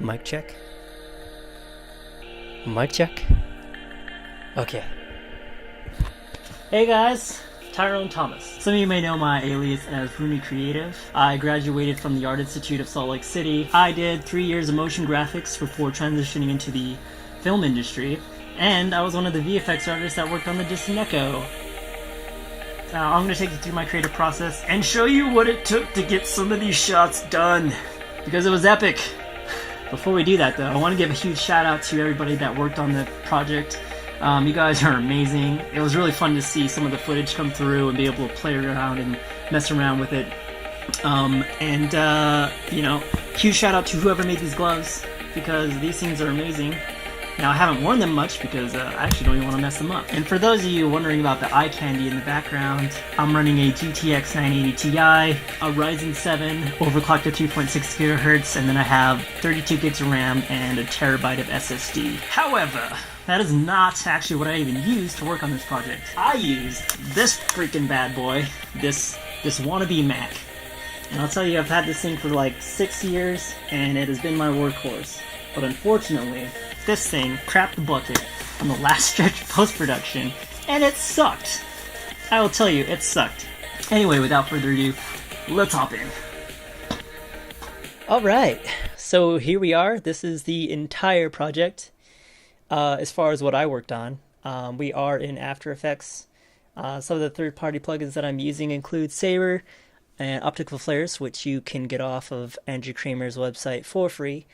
Mic check. Mic check. Okay. Hey guys, Tyrone Thomas. Some of you may know my alias as Rooney Creative. I graduated from the Art Institute of Salt Lake City. I did 3 years of motion graphics before transitioning into the film industry, and I was one of the VFX artists that worked on the Distant Echo. I'm going to take you through my creative process and show you what it took to get some of these shots done, because it was epic. Before we do that though, I want to give a huge shout out to everybody that worked on the project. You guys are amazing. It was really fun to see some of the footage come through and be able to play around and mess around with it. You know, huge shout out to whoever made these gloves, because these things are amazing. Now, I haven't worn them much because I actually don't even want to mess them up. And for those of you wondering about the eye candy in the background, I'm running a GTX 980 Ti, a Ryzen 7, overclocked to 3.6 GHz, and then I have 32 gigs of RAM and a terabyte of SSD. However, that is not actually what I even used to work on this project. I used this freaking bad boy, this wannabe Mac. And I'll tell you, I've had this thing for like 6 years, and it has been my workhorse. But unfortunately, this thing crapped the bucket on the last stretch of post-production, and it sucked. I will tell you, it sucked. Anyway, without further ado, let's hop in. Alright, so here we are. This is the entire project, as far as what I worked on. We are in After Effects. Some of the third-party plugins that I'm using include SABER and optical flares, which you can get off of Andrew Kramer's website for free.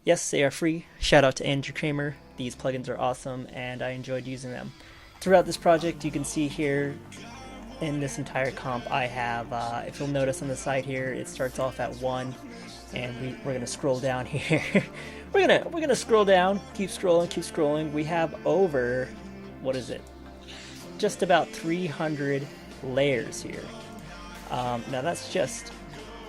Yes, they are free. Shout out to Andrew Kramer. These plugins are awesome, and I enjoyed using them. Throughout this project, you can see here in this entire comp, I have, if you'll notice on the side here, it starts off at 1, and we're gonna scroll down here. we're gonna scroll down, keep scrolling. We have over, what is it? Just about 300 layers here. Now that's just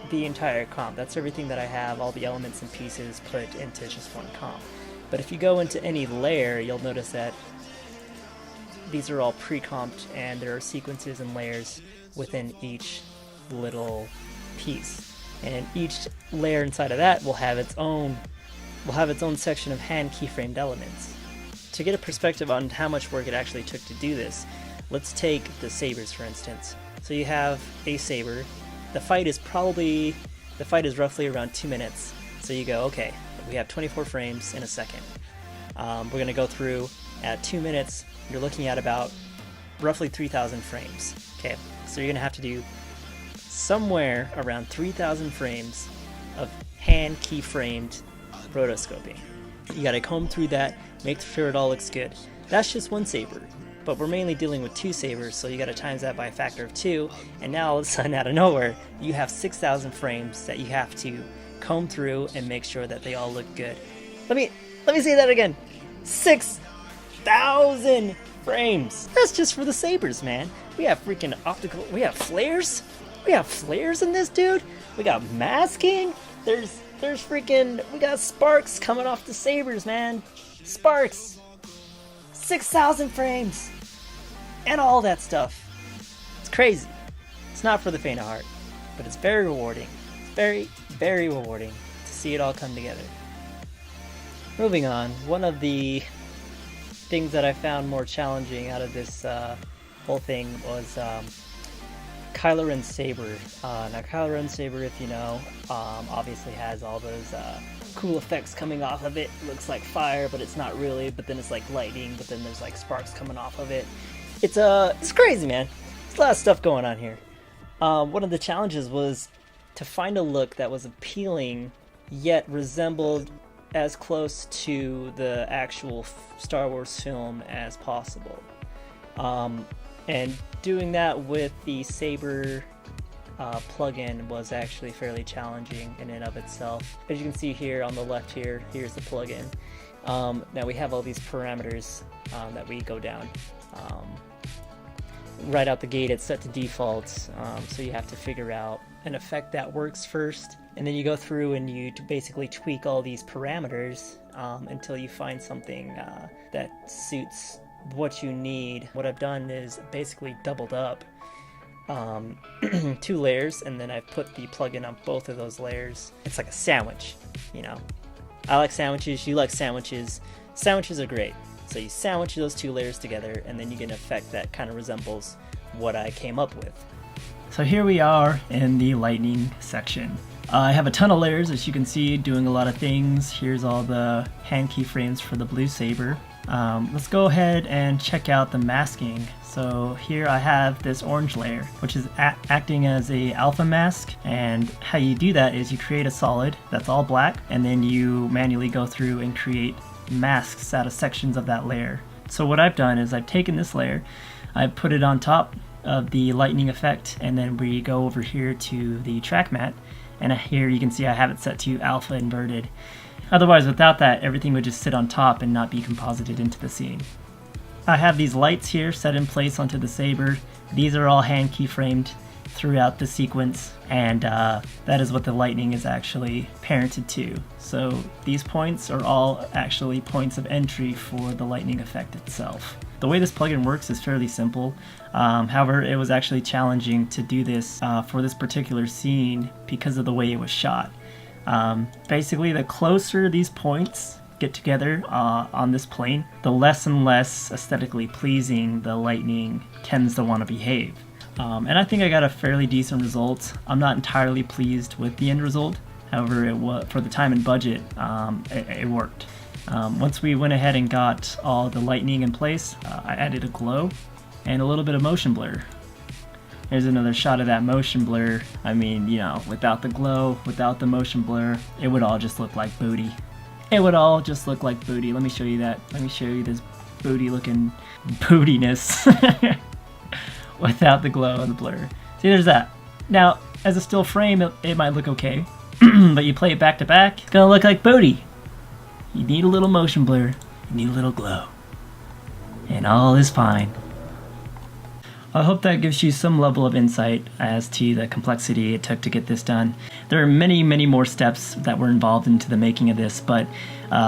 the entire comp. That's everything that I have, all the elements and pieces put into just one comp. But if you go into any layer, you'll notice that these are all pre-comped, and there are sequences and layers within each little piece. And each layer inside of that will have its own section of hand keyframed elements. To get a perspective on how much work it actually took to do this, let's take the sabers for instance. So you have a saber. The fight is roughly around 2 minutes. So you go, okay, we have 24 frames in a second. We're going to go through at 2 minutes. You're looking at about roughly 3,000 frames. Okay, so you're going to have to do somewhere around 3,000 frames of hand keyframed rotoscoping. You got to comb through that, make sure it all looks good. That's just one saber. But we're mainly dealing with 2 sabers, so you gotta times that by a factor of 2, and now all of a sudden out of nowhere, you have 6,000 frames that you have to comb through and make sure that they all look good. Let me say that again. 6,000 frames! That's just for the sabers, man. We have freaking we have flares? We have flares in this, dude? We got masking? There's freaking, we got sparks coming off the sabers, man. Sparks! 6,000 frames! And all that stuff. It's crazy. It's not for the faint of heart, but it's very rewarding. It's very, very rewarding to see it all come together. Moving on, one of the things that I found more challenging out of this whole thing was Kylo Ren's saber. Now Kylo Ren's saber, if you know, obviously has all those cool effects coming off of it. It looks like fire, but it's not really, but then it's like lightning, but then there's like sparks coming off of it. It's crazy, man. There's a lot of stuff going on here. One of the challenges was to find a look that was appealing yet resembled as close to the actual Star Wars film as possible. And doing that with the Saber plugin was actually fairly challenging in and of itself. As you can see here on the left here, here's the plugin. Now we have all these parameters that we go down. Right out the gate it's set to default, so you have to figure out an effect that works first, and then you go through and you basically tweak all these parameters until you find something that suits what you need. What I've done is basically doubled up 2 layers, and then I've put the plugin on both of those layers. It's like a sandwich, you know. I like sandwiches, you like sandwiches. Sandwiches are great. So you sandwich those two layers together, and then you get an effect that kind of resembles what I came up with. So here we are in the lightning section. I have a ton of layers, as you can see, doing a lot of things. Here's all the hand keyframes for the blue saber. Let's go ahead and check out the masking. So here I have this orange layer, which is acting as a alpha mask, and how you do that is you create a solid that's all black, and then you manually go through and create masks out of sections of that layer. So what I've done is I've taken this layer, I've put it on top of the lightning effect, and then we go over here to the track matte, and here you can see I have it set to alpha inverted. Otherwise, without that, everything would just sit on top and not be composited into the scene. I have these lights here set in place onto the saber. These are all hand keyframed throughout the sequence, and that is what the lightning is actually parented to. So these points are all actually points of entry for the lightning effect itself. The way this plugin works is fairly simple. However, it was actually challenging to do this for this particular scene because of the way it was shot. Basically, the closer these points get together on this plane, the less and less aesthetically pleasing the lightning tends to want to behave. And I think I got a fairly decent result. I'm not entirely pleased with the end result. However, for the time and budget, it worked. Once we went ahead and got all the lightning in place, I added a glow and a little bit of motion blur. Here's another shot of that motion blur. I mean, you know, without the glow, without the motion blur, it would all just look like booty. It would all just look like booty. Let me show you that. Let me show you this booty looking bootiness without the glow and the blur. See, there's that. Now, as a still frame, it might look okay, but you play it back to back, it's gonna look like booty. You need a little motion blur, you need a little glow, and all is fine. I hope that gives you some level of insight as to the complexity it took to get this done. There are many, many more steps that were involved into the making of this, but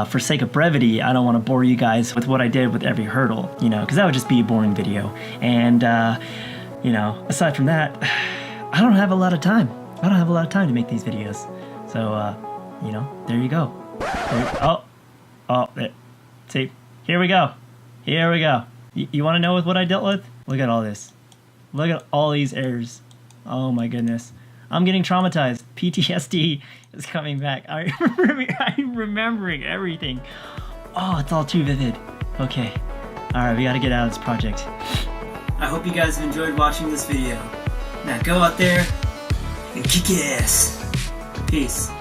for sake of brevity, I don't want to bore you guys with what I did with every hurdle, you know, because that would just be a boring video. And, you know, aside from that, I don't have a lot of time. I don't have a lot of time to make these videos. So, you know, there you go. There. See, here we go. Here we go. You want to know what I dealt with? Look at all this. Look at all these errors. Oh my goodness. I'm getting traumatized. PTSD is coming back. I'm remembering everything. Oh, it's all too vivid. Okay. Alright, we gotta get out of this project. I hope you guys have enjoyed watching this video. Now go out there and kick ass. Peace.